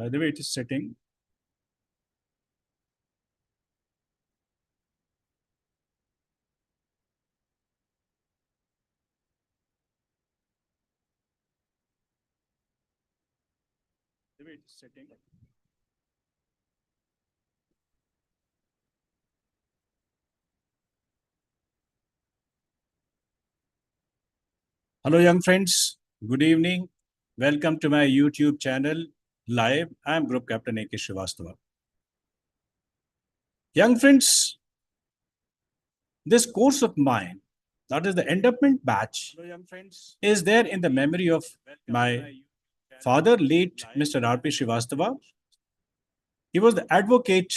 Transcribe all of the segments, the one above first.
By the way, it is setting. The way it is setting. Hello, young friends. Good evening. Welcome to my YouTube channel live. I am Group Captain A.K. Srivastava. Young friends, this course of mine, that is the endowment batch, is there in the memory of my father, late Mr. R.P. Srivastava. He was the advocate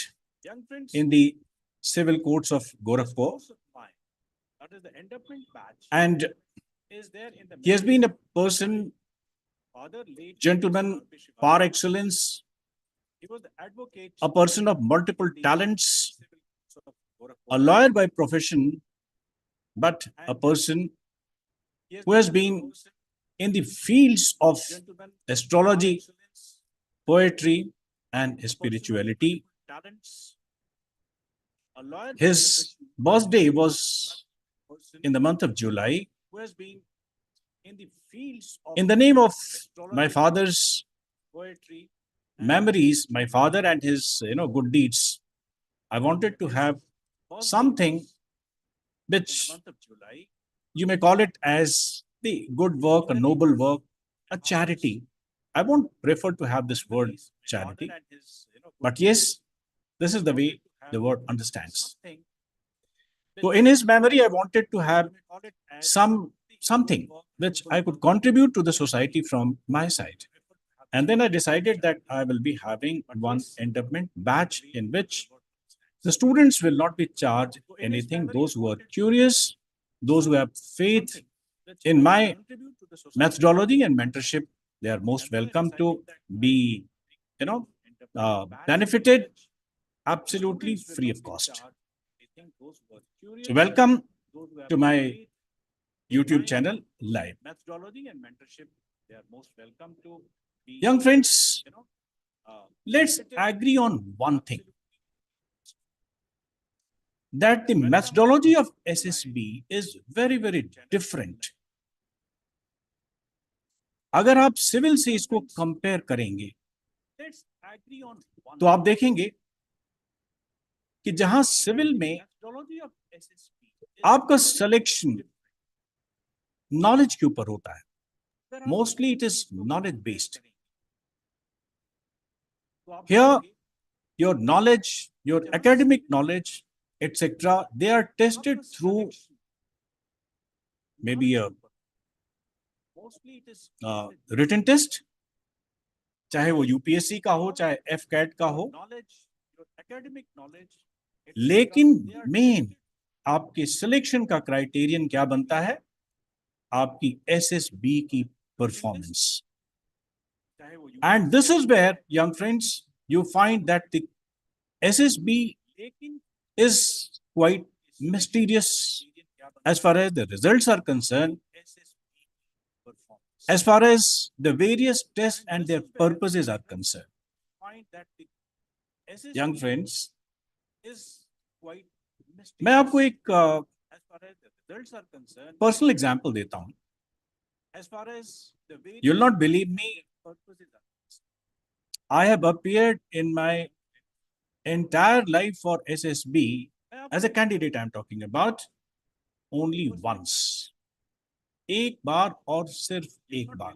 in the civil courts of Gorakhpur. And he has been a person, gentleman par excellence, a person of multiple talents, a lawyer by profession, but a person who has been in the fields of astrology, poetry, and spirituality. His birthday was in the month of July. In the name of my father's memories, my father and his good deeds, I wanted to have something which you may call it as the good work, a noble work, a charity. I won't prefer to have this word charity, but yes, this is the way the word understands. So in his memory, I wanted to have something which I could contribute to the society from my side. And then I decided that I will be having one endowment batch in which the students will not be charged anything. Those who are curious, those who have faith in my methodology and mentorship, they are most welcome to be, benefited absolutely free of cost. So welcome to my YouTube channel live. Young friends, let's agree on one thing, that the methodology of SSB is very, very different. अगर आप civil से इसको compare करेंगे तो आप देखेंगे कि जहां सिविल में आपका सिलेक्शन नॉलेज के ऊपर होता है, mostly it is knowledge based. Here, your knowledge, your academic knowledge, etc., they are tested through maybe a written test, चाहे वो यूपीएससी का हो, चाहे एफकैट का हो, लेकिन मेन आपके सिलेक्शन का क्राइटेरियन क्या बनता है? आपकी एसएसबी की performance. And this is where, young friends, you find that the SSB is quite mysterious as far as the results are concerned, as far as the various tests and their purposes are concerned. Young friends, मैं आपको एक personal example देता हूं. You'll not believe me, I have appeared in my entire life for SSB as a candidate I'm talking about only once. एक बार और सिर्फ एक बार.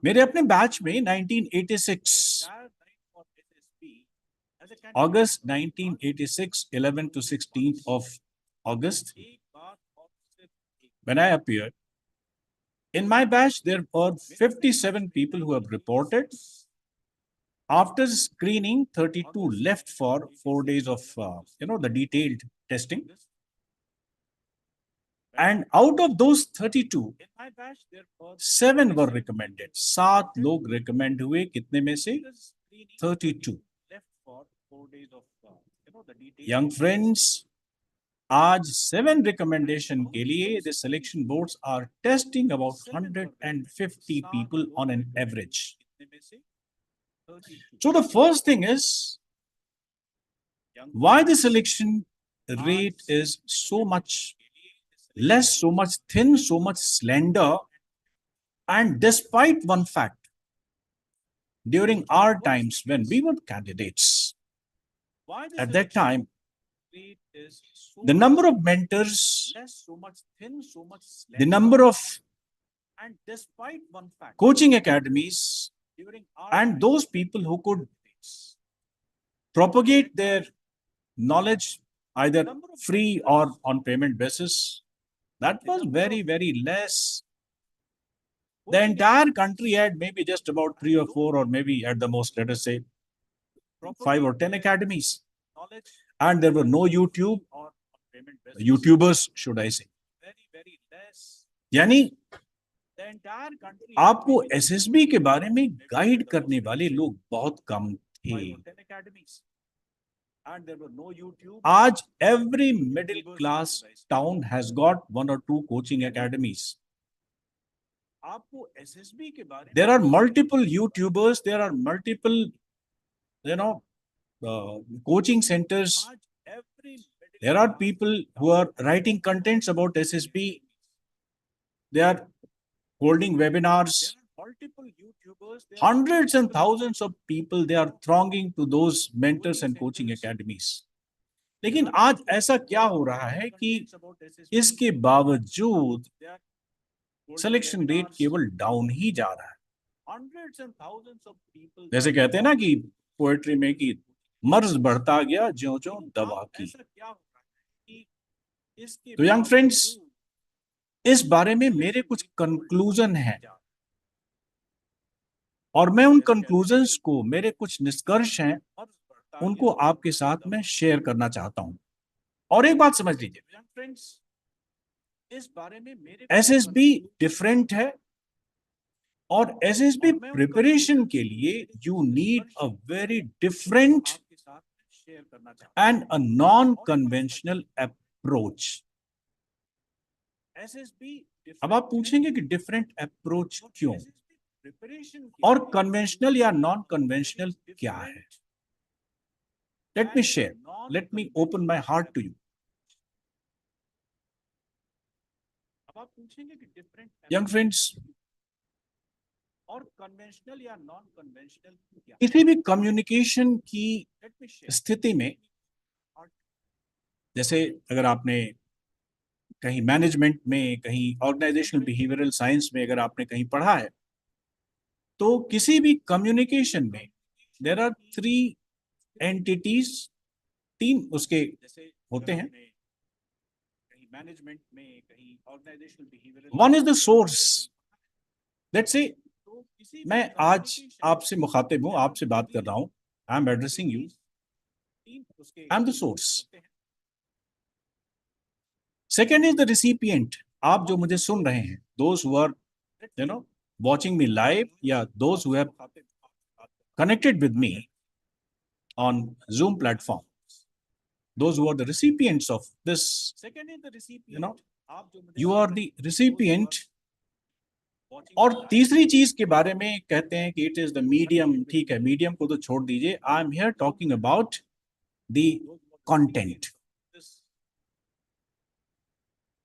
मेरे अपने बैच में 1986 August 1986, 11 to 16th of August, when I appeared, in my batch, there were 57 people who have reported. After screening, 32 left for 4 days of, the detailed testing. And out of those 32, 7 were recommended. 7 लोग recommend हुए, कितने में से? 32. Young friends, आज 7 recommendation के लिए the selection boards are testing about 150 people on an average. So the first thing is why the selection rate is so much less, so much thin, so much slender, and despite one fact, during our times when we were candidates, at that time, the number of mentors, the number of coaching academies, and those people who could propagate their knowledge either free or on payment basis, that was very, very less. The entire country had maybe just about 3 or 4, or maybe at the most, let us say, 5 or 10 academies. And there were no YouTubers, should I say. यानी आपको SSB के बारे में guide करने वाले लोग बहुत कम थे. आज every middle class town has got 1 or 2 coaching academies. There are multiple YouTubers, there are multiple, coaching centers. There are people who are writing contents about SSB. They are holding webinars. Hundreds and thousands of people, they are thronging to those mentors and coaching academies. लेकिन आज ऐसा क्या हो रहा है कि इसके बावजूद सिलेक्शन रेट केवल डाउन ही जा रहा है. जैसे कहते हैं ना कि पोएट्री में कि मर्ज बढ़ता गया ज्यों-ज्यों दवा की. तो यंग फ्रेंड्स, इस बारे में मेरे कुछ कंक्लूजन हैं और मैं उन कंक्लूजन्स को, मेरे कुछ निष्कर्ष हैं, उनको आपके साथ में शेयर करना चाहता हूं. और एक बात समझ लीजिए, एसएसबी डिफरेंट है और एसएसबी प्रिपरेशन के लिए you need a very different and a non conventional approach. अब आप पूछेंगे कि डिफरेंट अप्रोच क्यों और कन्वेंशनल या नॉन कन्वेंशनल क्या है. Let me share, let me open my heart to you. अब आप पूछेंगे कि डिफरेंट यंग फ्रेंड्स और कन्वेंशनल या नॉन कन्वेंशनल क्या. किसी भी कम्युनिकेशन की स्थिति में, जैसे अगर आपने कहीं मैनेजमेंट में, कहीं ऑर्गेनाइजेशनल बिहेवियरल साइंस में अगर आपने कहीं पढ़ा है, तो किसी भी कम्युनिकेशन में देयर आर 3 एंटिटीज, 3 उसके होते हैं. मैनेजमेंट में, कहीं organisational behavioural. One is the source. Let's say मैं आज आपसे मुखातिब हूं, आपसे बात कर रहा हूं. I am addressing you. I am the source. Second is the recipient. आप जो मुझे सुन रहे हैं, those who are watching me live, those who have connected with me on Zoom platform, those who are the recipients of this, you are the recipient. और तीसरी चीज के बारे में कहते हैं कि इट इज द मीडियम. ठीक है, मीडियम को तो छोड़ दीजिए. I am here talking about the content.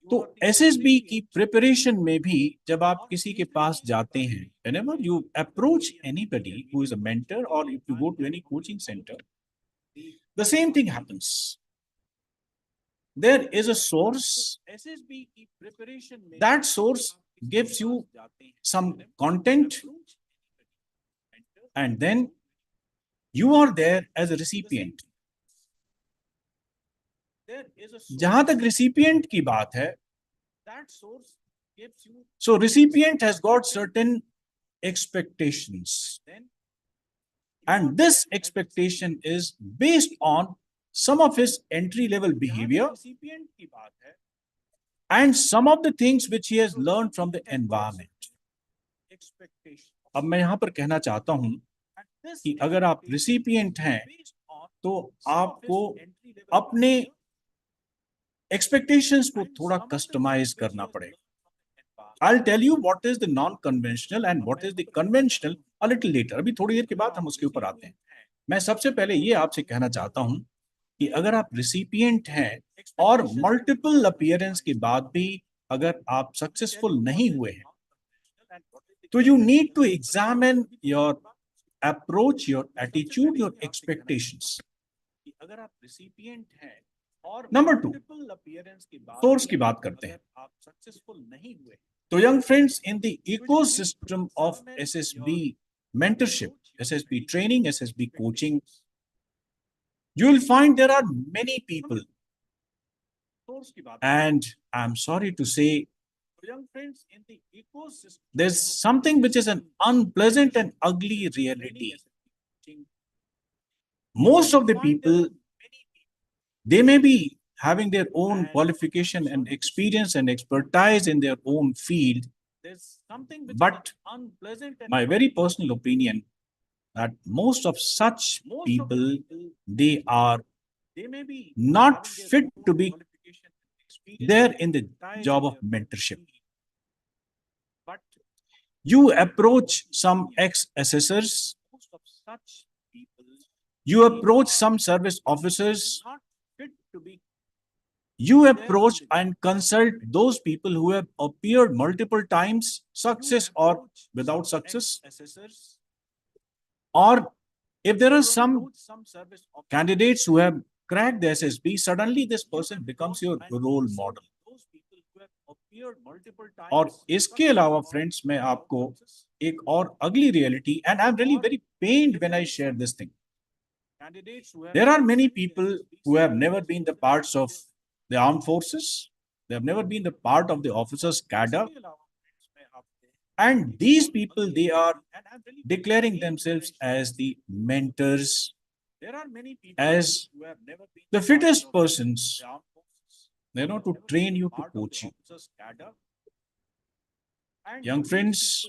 तो एसएसबी की प्रिपरेशन में भी जब आप किसी के पास जाते हैं, whenever you approach anybody who is a mentor or if you go to any coaching center, the same thing happens. There is a source. That source gives you some content and then you are there as a recipient. जहां तक recipient की बात है, so recipient has got certain expectations and this expectation is based on some of his entry level behavior and some of the things which he has learned from the environment. अब मैं यहां पर कहना चाहता हूं कि अगर आप recipient हैं तो आपको अपने एक्सपेक्टेशंस को थोड़ा कस्टमाइज करना पड़ेगा. I'll tell you what is the non-conventional and what is the conventional a little later. अभी थोड़ी देर के बाद हम उसके ऊपर आते हैं. मैं सबसे पहले ये आपसे कहना चाहता हूं कि अगर आप रिसिपिएंट हैं और मल्टीपल अपीयरेंस के बाद भी अगर आप सक्सेसफुल नहीं हुए हैं, तो you need to examine your approach, your attitude, your expectations. अगर आप रिसिपिएंट हैं और नंबर 2 सोर्स की बात करते हैं, आप सक्सेसफुल नहीं हुए. तो young friends, in the ecosystem of SSB mentorship, SSB training, SSB coaching, you will find there are many people, and I'm sorry to say, young friends, in the ecosystem, there's something which is an unpleasant and ugly reality. Most of the people, they may be having their own qualification and experience and expertise in their own field, but my very personal opinion that most of such people, they are not fit to be there in the job of mentorship. You approach some ex-assessors, you approach some service officers, you approach and consult those people who have appeared multiple times, success or without success. Or if there are some candidates who have cracked the SSB, suddenly this person becomes your role model. और इसके अलावा friends, मैं आपको एक और अगली reality, and I'm really very pained when I share this thing. There are many people who have never been the parts of the armed forces. They have never been the part of the officers' cadre. And these people, they are declaring themselves as the mentors, as the fittest persons, to train you, to coach you. Young friends,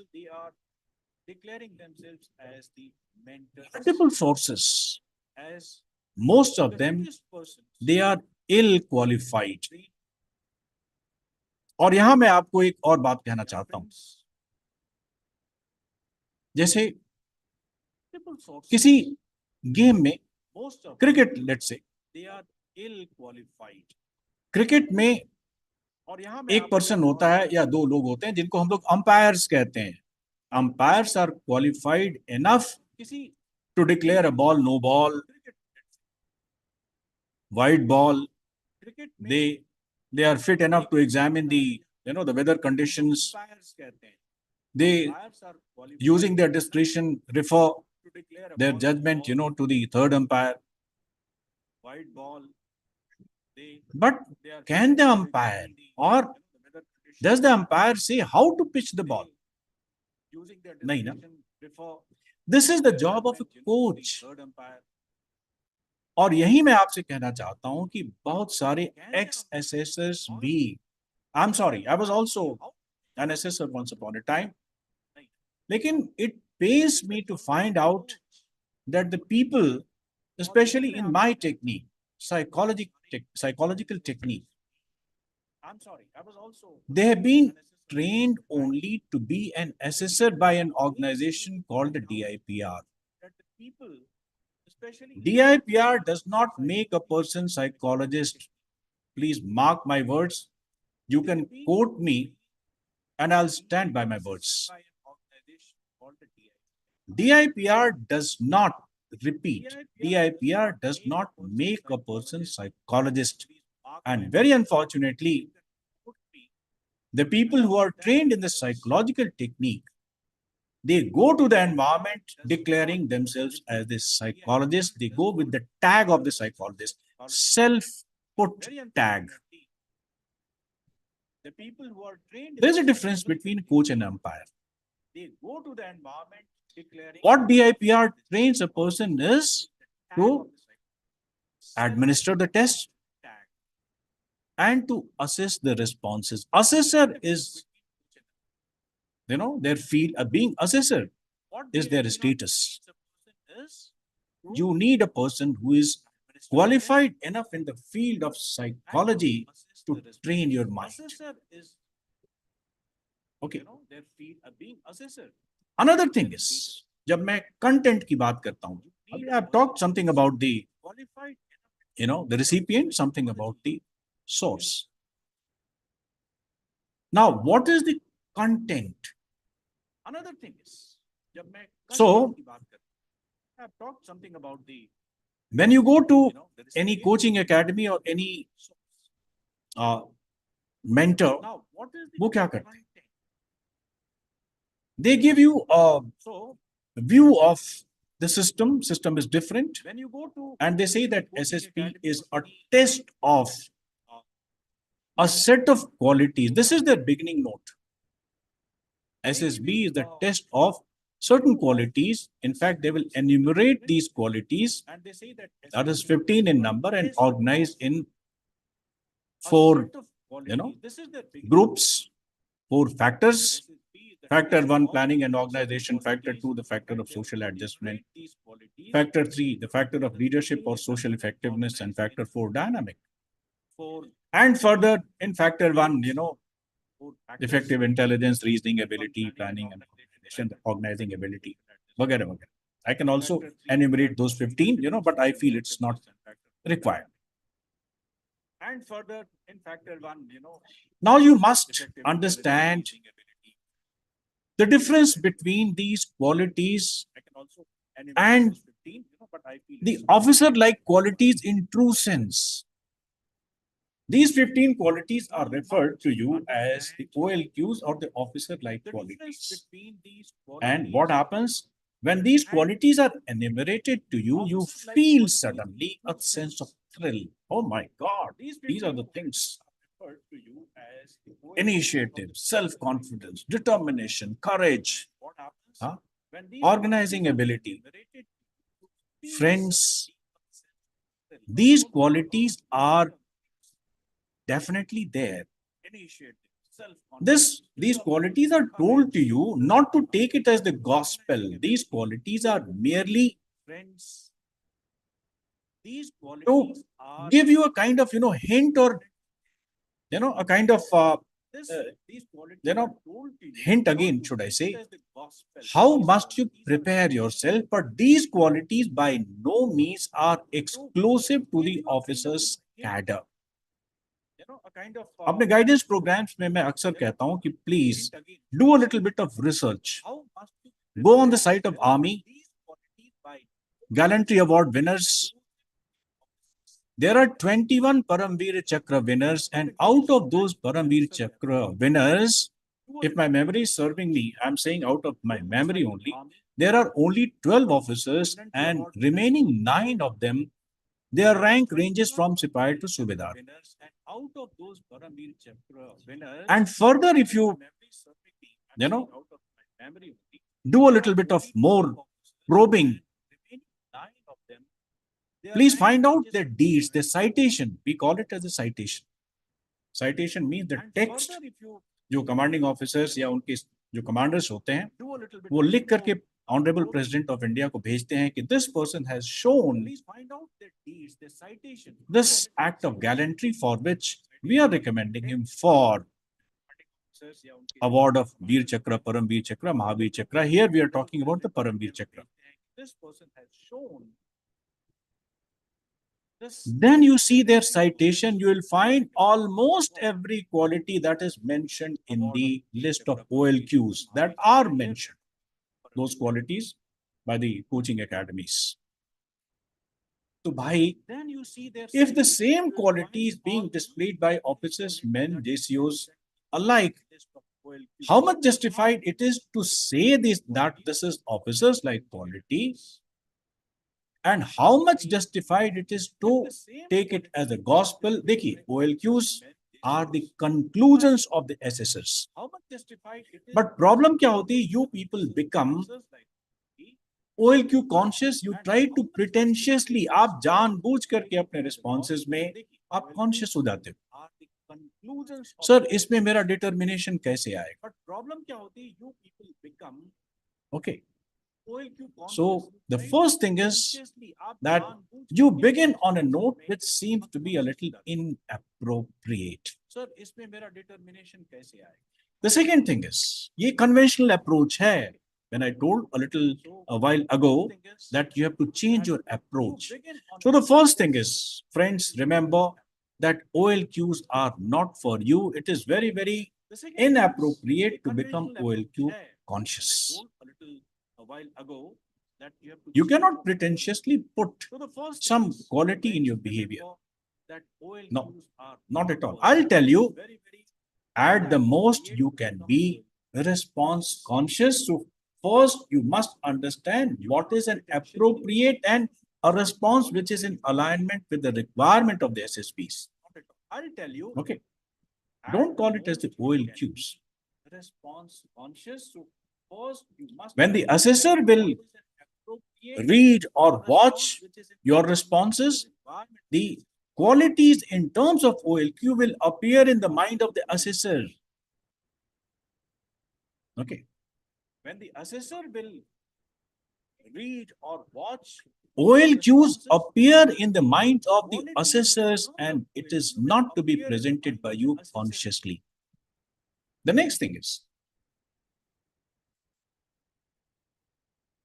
multiple sources, most of them, they are ill qualified. और यहां मैं आपको एक और बात कहना चाहता हूं. जैसे किसी गेम में, क्रिकेट लेट्स से, क्रिकेट में एक पर्सन होता है या दो लोग होते हैं जिनको हम लोग अंपायर्स कहते हैं. Umpires are qualified enough to declare a ball no ball, white ball. They are fit enough to examine the weather conditions. They, using their discretion, refer their judgment to the third umpire. But can the umpire, or does the umpire say how to pitch the ball? Nahi na. This is the job of a coach. और यही मैं आपसे कहना चाहता हूं कि बहुत सारे एक्स एसेसर्स भी, I am sorry, I was also an assessor once upon a time, लेकिन it pays me to find out that the people, specially in my technique, psychological technique, they have been trained only to be an assessor by an organization called the DIPR. DIPR does not make a person psychologist. Please mark my words. You can quote me and I'll stand by my words. DIPR does not, repeat, DIPR does not make a person psychologist. And very unfortunately, the people who are trained in the psychological technique, they go to the environment declaring themselves as the psychologist. They go with the tag of the psychologist, self-put tag. There's a difference between coach and umpire. What DIPR trains a person is to administer the test and to assess the responses. Assessor is, their field, being assessor is their status. You need a person who is qualified enough in the field of psychology to train your mind. Okay. Another thing is, जब मैं content की बात करता हूँ, I've talked something about the the recipient, something about the source. Now, what is the content? Another thing is, so I've talked something about the when you go to any coaching academy or any mentor, वो क्या करते हैं? They give you a view of the system. System is different, and they say that SSP is a test of a set of qualities. This is their beginning note. SSB is the test of certain qualities. In fact, they will enumerate these qualities, that is 15 in number, and organized in four groups, four factors. Factor 1, planning and organization. Factor 2, the factor of social adjustment. Factor 3, the factor of leadership or social effectiveness. And factor 4, dynamic. And further, in factor 1, effective intelligence, reasoning ability, planning and organizing ability, वगैरह वगैरह. I can also enumerate those 15, but I feel it's not required. And further, in factor 1, now you must understand the difference between these qualities and the officer-like qualities in true sense. These 15 qualities are referred to you as the OLQs or the officer-like qualities. And what happens? When these qualities are enumerated to you, you feel suddenly a sense of thrill. Oh my God, these are the things. Initiative, self-confidence, determination, courage, organizing ability. Friends, these qualities are definitely there. These qualities are told to you not to take it as the gospel. These qualities are merely to give you a kind of hint, or a kind of hint again, should I say, how must you prepare yourself. But these qualities by no means are exclusive to the officer's cadre. अपने guidance programmes में मैं अक्सर कहता हूं कि please do a little bit of research, go on the site of army gallantry award winners. There are 21 Paramveer Chakra winners, and out of those Paramveer Chakra winners, if my memory is serving me, I'm saying out of my memory only, there are only 12 officers, and remaining 9 of them, their rank ranges from Sipahi to Subedar. And further, if you, do a little bit of more probing, please find out their deeds, their citation. We call it as a citation. Citation means the text जो commanding officers या उनके जो commanders होते हैं, वो लिख करके Honorable President of India को भेजते हैं कि this person has shown this act of gallantry for which we are recommending him for award of Veer Chakra, Paramveer Chakra, Mahavir Chakra. Here we are talking about the Paramveer Chakra. This person has shown. Then you see their citation, you will find almost every quality that is mentioned in the list of OLQs that are mentioned, those qualities by the coaching academies. So, bhai, if the same quality is being displayed by officers, men, JCOs alike, how much justified it is to say that this is officers like quality, and how much justified it is to take it as a gospel. देखिए, OLQs are the conclusions of the SSS. But problem क्या होती है? You people become OLQ conscious. You try to pretentiously, आप जानबूझ करके अपने responses में आप conscious हो जाते हो. सर, इसमें मेरा determination कैसे आएगा? But problem क्या होती है? You people become okay. So the first thing is that you begin on a note which seems to be a little inappropriate. The second thing is, ये conventional approach है. When I told a while ago that you have to change your approach. So the first thing is, friends, remember that OLQs are not for you. It is very, very inappropriate to become OLQ conscious. You cannot pretentiously put some quality in your behavior. No, not at all. I'll tell you, at the most, you can be response conscious. So, first, you must understand what is an appropriate and a response which is in alignment with the requirement of the SSPs. Okay. Don't call it as the OLQs. When the assessor will read or watch your responses, the qualities in terms of OLQ will appear in the mind of the assessor. Okay. When the assessor will read or watch, OLQs appear in the mind of the assessors and it is not to be presented by you consciously. The next thing is,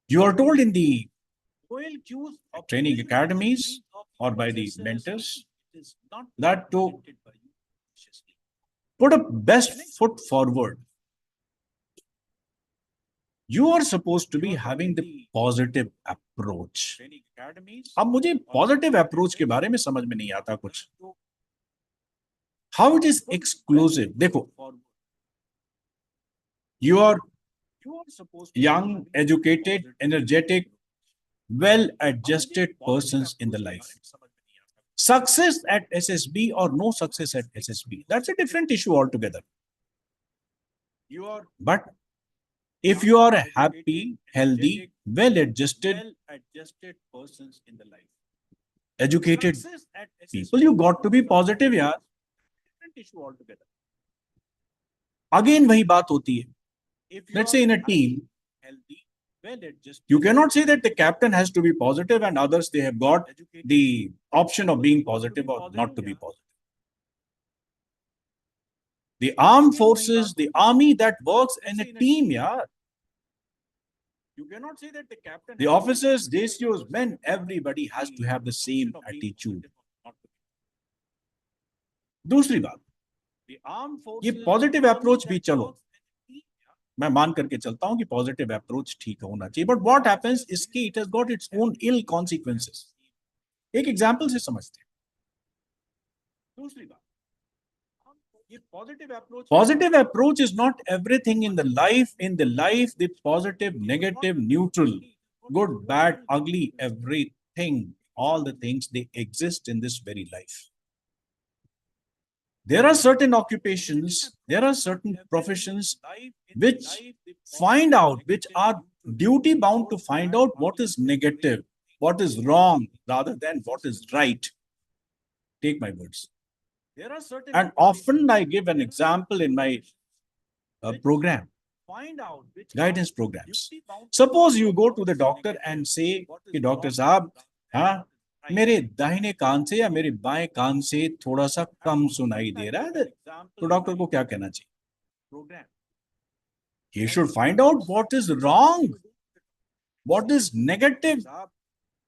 you are told in the training academies or by the mentors that to put a best foot forward, you are supposed to be having the positive approach. अब मुझे positive approach के बारे में समझ में नहीं आता कुछ. How it is exclusive? देखो, you are young, educated, energetic, well-adjusted persons in the life. Success at SSB or no success at SSB, that's a different issue altogether. But if you are a happy, healthy, well-adjusted persons in the life, educated people, you got to be positive, yaar. Different issue altogether. Again, वही बात होती है. Let's say in a team, you cannot say that the captain has to be positive and others, they have got the option of being positive or not to be positive. The armed forces, the army that works in a team, yeah. You cannot say that the captain, the officers, JCOs, men, everybody has to have the same attitude. दूसरी बात, ये positive approach भी चलो, मैं मान करके चलता हूं कि पॉजिटिव अप्रोच ठीक होना चाहिए, बट व्हाट हैपेंस इसकी it has got its own ill consequences. एक एग्जांपल से समझते हैं. दूसरी बात, positive approach is not everything in the life. In the life, the positive, negative, neutral, good, bad, ugly, everything, all the things, they exist in this very life. There are certain occupations, there are certain professions which find out, which are duty bound to find out what is negative, what is wrong, rather than what is right. Take my words. And often I give an example in my program, guidance programs. Suppose you go to the doctor and say, Doctor Saab, मेरे दाहिने कान से या मेरे बाएं कान से थोड़ा सा कम सुनाई दे रहा है, तो डॉक्टर को क्या कहना चाहिए? He should find out what is wrong, what is negative.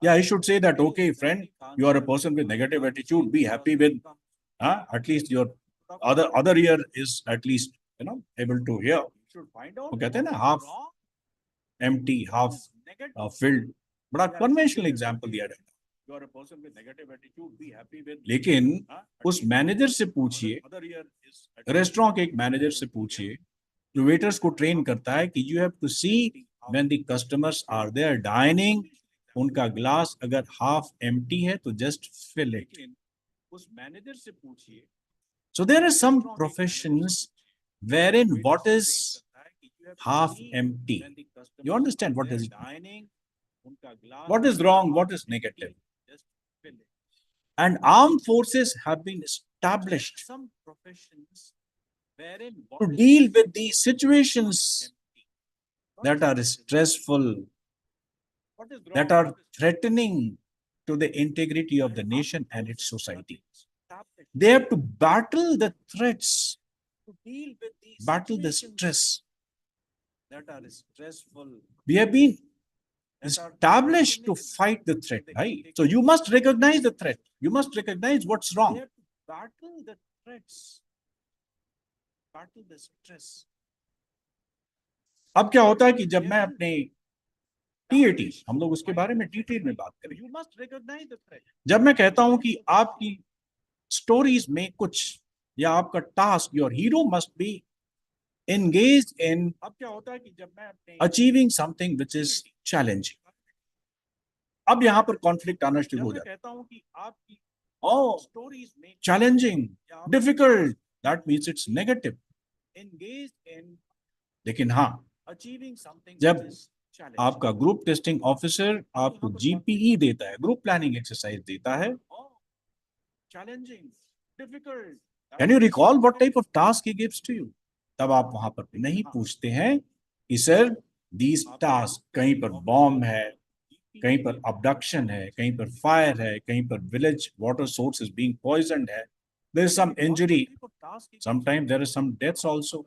Yeah, I should say that, okay, friend, you are a person with negative attitude, be happy with at least your other ear is at least able to hear. वो कहते हैं ना, half empty, half filled. बड़ा conventional example दिया जाता है. You are a person with negative attitude, be happy with. लेकिन उस मैनेजर से पूछिए, रेस्टोरेंट के एक मैनेजर से पूछिए जो वेटर्स को ट्रेन करता है कि you have to see when the customers are there dining, उनका ग्लास अगर half empty है तो just fill it. उस मैनेजर से पूछिए. So there are some professions wherein what is half empty. You understand what is it? What is wrong? What is negative? And armed forces have been established to deal with the situations that are stressful, that are threatening to the integrity of the nation and its society. They have to battle the threats, battle the stress that are stressful. We have been established to fight the threat, right? So you must recognize the threat. You must recognize what's wrong. Battle the threats, battle the stress. अब क्या होता है कि जब मैं अपने TAT, हम लोग उसके बारे में डिटेल में बात करें, जब मैं कहता हूं कि आपकी स्टोरीज में कुछ या आपका task, your hero must be engaged in achieving something which is challenging. अब यहां पर कॉन्फ्लिक्ट आना शुरू हो जाता है. Oh, challenging, difficult, that means it's negative. लेकिन हाँ, जब आपका ग्रुप टेस्टिंग ऑफिसर आपको जीपीई देता है, ग्रुप प्लानिंग एक्सरसाइज देता है, can you recall what type of task he gives to you? तब आप वहां पर नहीं पूछते हैं कि सर दीज टास्क, कहीं पर बॉम्ब है, कहीं पर अबडक्शन है, कहीं पर फायर है, कहीं पर village water source is being poisoned है, there is some injury, sometimes there is some deaths also,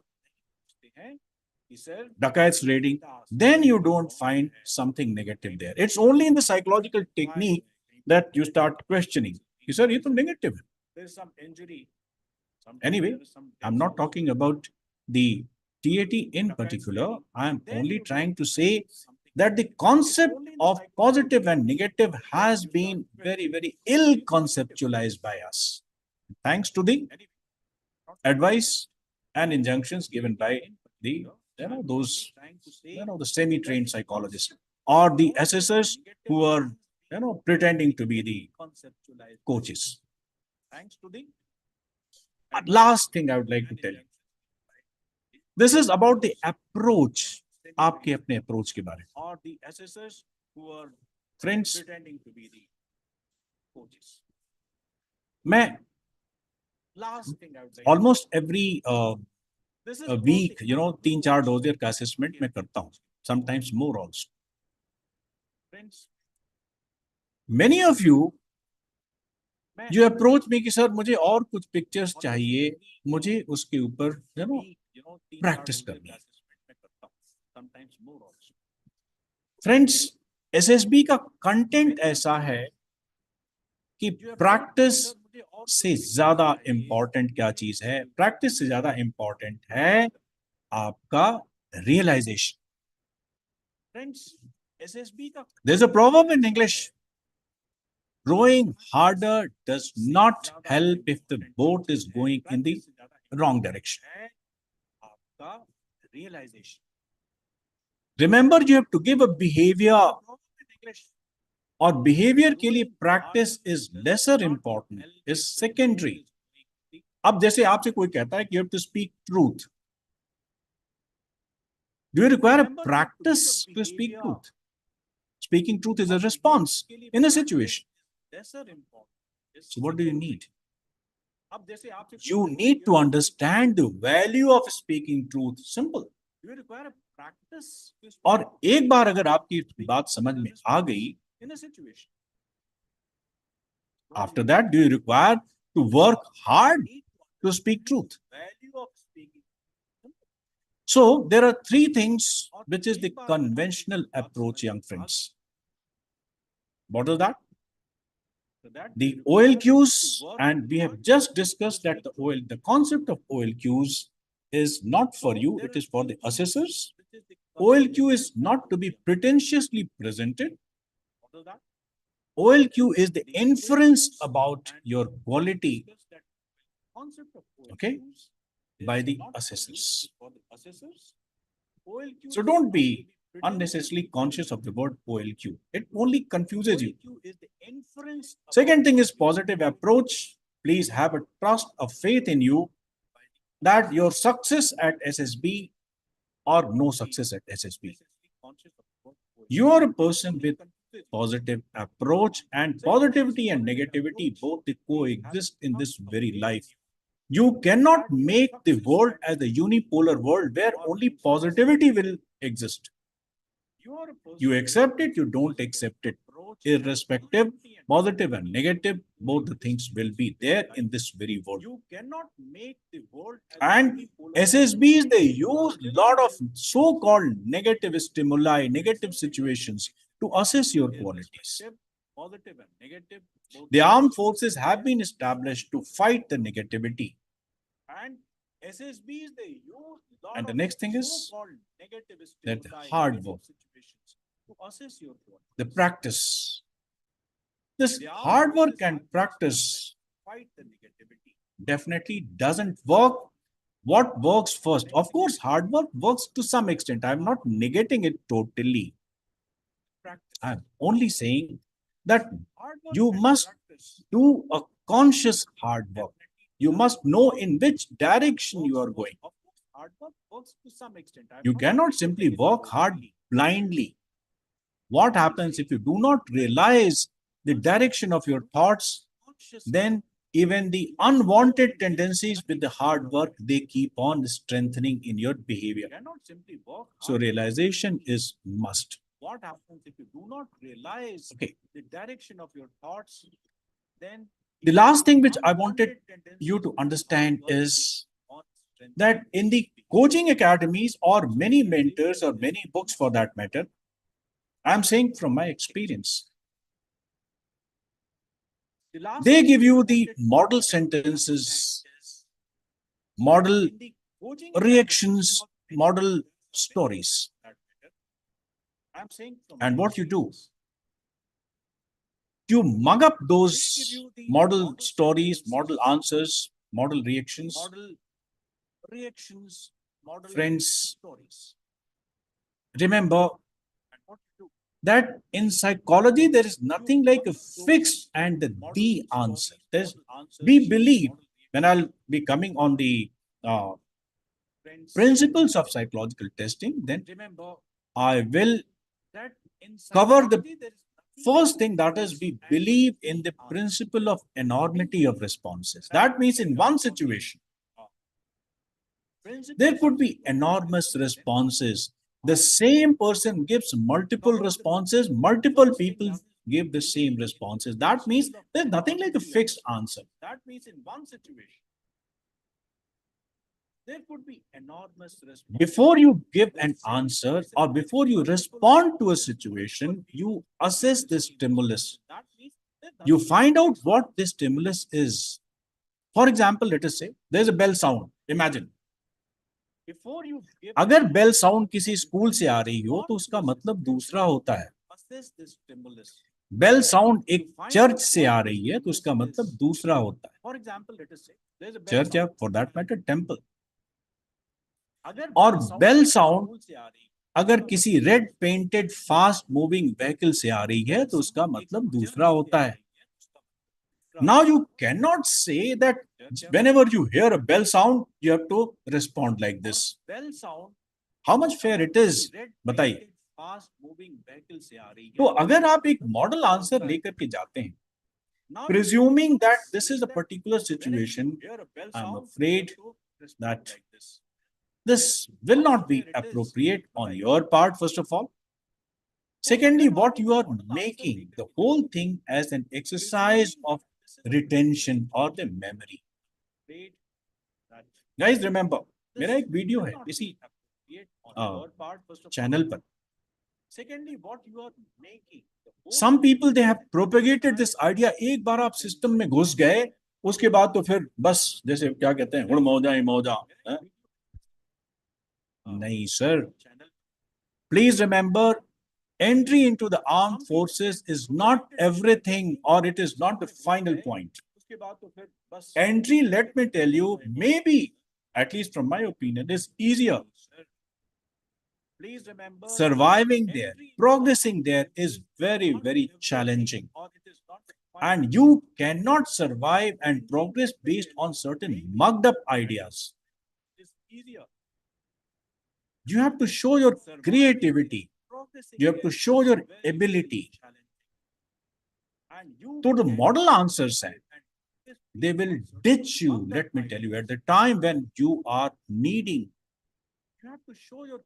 Dakai's raiding, then you don't find something negative there. It's only in the psychological technique that you start questioning. You said, it's negative. There's some injury. Anyway, I'm not talking about the TAT in particular. I'm only trying to say that the concept of positive and negative has been very, very ill conceptualized by us. Thanks to the advice and injunctions given by the the semi-trained psychologists or the assessors who are pretending to be the coaches. Last thing I would like to tell you, this is about the approach, आपके अपने approach के बारे में. Or the assessors who are friends pretending to be the coaches. मैं almost every a week, 3-4 dossier का assessment मैं करता हूं, sometimes more also. Many of you approach me कि सर मुझे और कुछ पिक्चर्स चाहिए, मुझे उसके ऊपर प्रैक्टिस करनी है. फ्रेंड्स, एसएसबी का कंटेंट ऐसा है कि प्रैक्टिस से ज्यादा इंपॉर्टेंट क्या चीज है? प्रैक्टिस से ज्यादा इंपॉर्टेंट है आपका realisation. There is a proverb in English, rowing harder does not help if the boat is going in the wrong direction. Remember, you have to give a behavior, और behaviour के लिए practice is lesser important, is secondary. अब जैसे आपसे कोई कहता है कि you have to speak truth, do you require a practice to speak truth? Speaking truth is a response in a situation. So what do you need? You need to understand the value of speaking truth. Simple. और एक बार अगर आपकी बात समझ में आ गई, after that, do you require to work hard to speak truth? So there are 3 things which is the conventional approach, young friends. What is that? The OLQs, and we have just discussed that the concept of OLQs is not for you, it is for the assessors. OLQ is not to be pretentiously presented. OLQ is the inference about your quality, okay, by the assessors. So don't be unnecessarily conscious of the word OLQ. It only confuses you. Second thing is positive approach. Please have a trust, a faith in you that your success at SSB or no success at SSB, you are a person with positive approach, and positivity and negativity both they coexist in this very life. You cannot make the world as a unipolar world where only positivity will exist. You accept it, you don't accept it. Irrespective, positive and negative, both the things will be there in this very world. And SSBs, they use a lot of so-called negative stimuli, negative situations to assess your qualities. The armed forces have been established to fight the negativity. And the next thing is that hard work, the practice. This hard work and practice definitely doesn't work. What works first? Of course, hard work works to some extent. I'm not negating it totally. I'm only saying that you must do a conscious hard work. You must know in which direction you are going. You cannot simply work hard blindly. What happens if you do not realize the direction of your thoughts? Then even the unwanted tendencies with the hard work, they keep on strengthening in your behavior. So realization is must. What happens if you do not realize the direction of your thoughts? Then the last thing which I wanted you to understand is that in the coaching academies or many mentors or many books for that matter, I'm saying from my experience, they give you the model sentences, model reactions, model stories. And what you do, you mug up those model stories, model answers, model reactions. Friends, remember that in psychology, there is nothing like a fixed and the answer. We believe, when I'll be coming on the principles of psychological testing, then I will cover the first thing, that is, we believe in the principle of enormity of responses. That means in one situation, there could be enormous responses. The same person gives multiple responses, multiple people give the same responses. That means there's nothing like a fixed answer. That means in one situation, there could be enormous response. Before you give an answer or before you respond to a situation, you assess the stimulus. You find out what the stimulus is. For example, let us say there's a bell sound. Imagine. अगर bell sound किसी school से आ रही हो तो उसका मतलब दूसरा होता है. बेल साउंड एक चर्च से आ रही है तो उसका मतलब दूसरा होता है. चर्च या फॉर दैट मैटर टेम्पल. और बेल साउंड अगर किसी red painted fast moving vehicle से आ रही है तो उसका मतलब दूसरा होता है. Now you cannot say that whenever you hear a bell sound, you have to respond like this. How much fair it is? बताइए. तो अगर आप एक मॉडल आंसर लेकर के जाते हैं, presuming that this is a particular situation, I'm afraid that this will not be appropriate on your part, first of all. Secondly, what you are making the whole thing as an exercise of retention or the memory. Guys, remember, मेरा एक video है इसी channel पर. Some people, they have propagated this idea. एक बार आप system में घुस गए, उसके बाद तो फिर बस जैसे क्या कहते हैं, हुड़ मौजा ही मौजा. नहीं sir. Please remember, entry into the armed forces is not everything, or it is not the final point. Entry, let me tell you, maybe, at least from my opinion, is easier. Surviving there, progressing there is very, very challenging. And you cannot survive and progress based on certain mugged up ideas. You have to show your creativity. You have to show your ability. So the model answers, they will ditch you, let me tell you, at the time when you are needing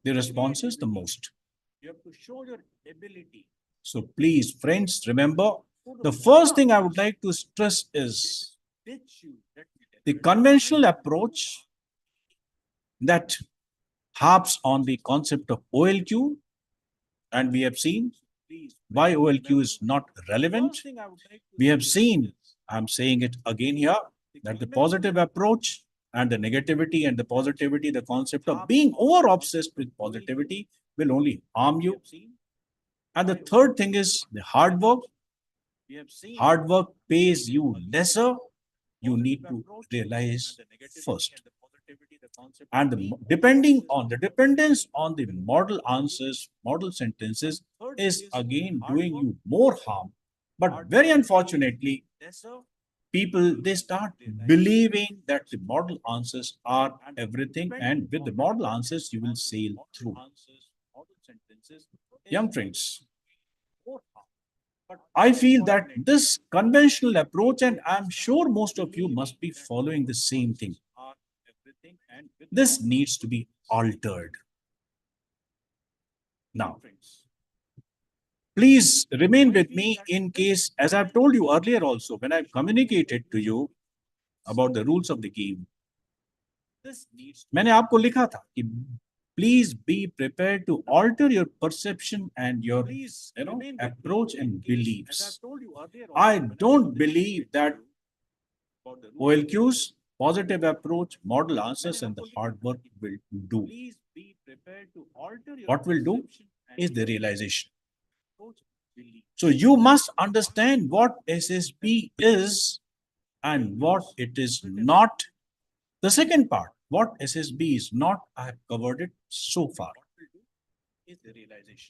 the responses the most. You have to show your ability. So please, friends, remember, the first thing I would like to stress is the conventional approach that harps on the concept of OLQ, and we have seen why OLQ is not relevant. We have seen, I'm saying it again here, that the positive approach and the negativity and the positivity, the concept of being over obsessed with positivity will only harm you. And the third thing is the hard work. Hard work pays you lesser. You need to realize first. And depending on the dependence on the model answers, model sentences is again doing you more harm. But very unfortunately, people they start believing that the model answers are everything, and with the model answers you will sail through. Young friends, I feel that this conventional approach, and I'm sure most of you must be following the same thing, this needs to be altered. Now, please remain with me in case, as I've told you earlier also, when I've communicated to you about the rules of the game, मैंने आपको लिखा था कि please be prepared to alter your perception and your approach and beliefs. I don't believe that OLQs, positive approach, model answers, and the hard work will do. What will do is the realization. So you must understand what SSB is and what it is not. The second part, what SSB is not, I have covered it so far.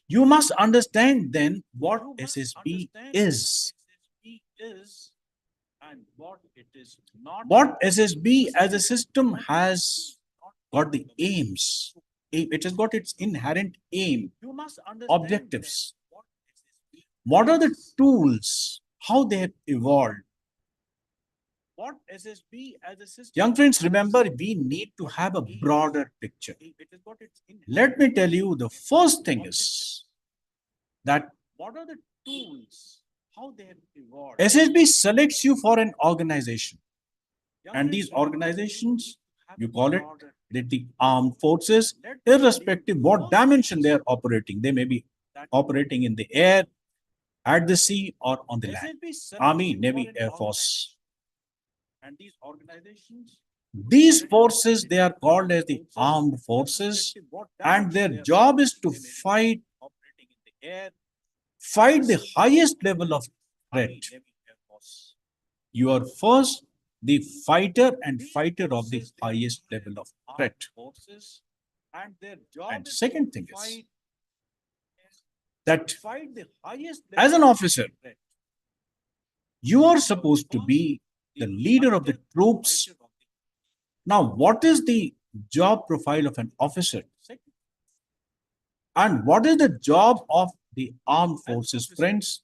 You must understand then what SSB is. What SSB as a system has got the aims. It has got its inherent aim, objectives. What are the tools? How they have evolved? Young friends, remember, we need to have a broader picture. Let me tell you, the first thing is that what are the tools? How they have evolved? SSB selects you for an organization. And these organizations, you call it the armed forces, irrespective what dimension they are operating. They may be operating in the air, at the sea, or on the land. Army, Navy, Air Force. And these organizations, these forces, they are called as the armed forces, and their job is to fight the highest level of threat. You are first the fighter and fighter of the highest level of threat. And second thing is that as an officer, you are supposed to be the leader of the troops. Now, what is the job profile of an officer? And what is the job of the armed forces, friends?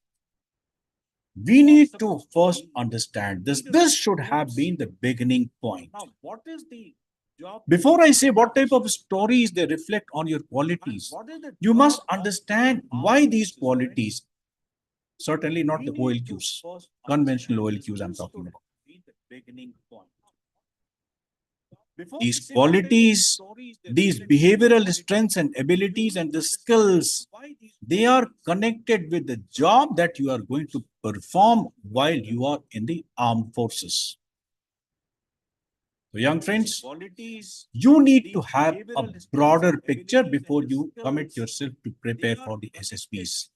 We need to first understand this. This should have been the beginning point. Before I say what type of stories they reflect on your qualities, you must understand why these qualities, certainly not the OLQs, conventional OLQs I'm talking about. These qualities, these behavioral strengths and abilities and the skills, they are connected with the job that you are going to perform while you are in the armed forces. So, young friends, you need to have a broader picture before you commit yourself to prepare for the SSBs.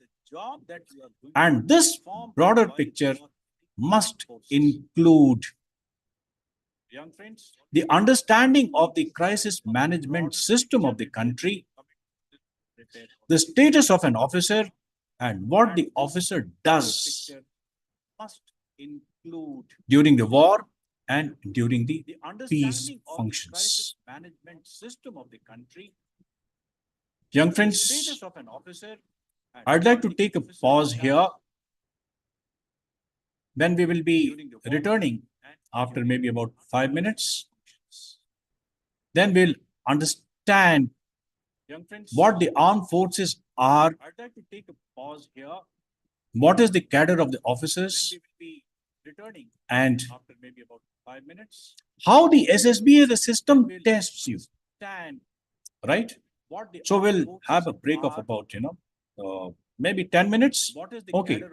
And this broader picture must include the understanding of the crisis management system of the country, the status of an officer, and what the officer does during the war and during the peace functions. Young friends, I'd like to take a pause here. Then we will be returning after maybe about 5 minutes. Then we'll understand what the armed forces are, I'd like to take a pause here. What is the cadre of the officers? And after maybe about 5 minutes, how the SSB as a system tests you, right? So we'll have a break of about maybe 10 minutes. Okay.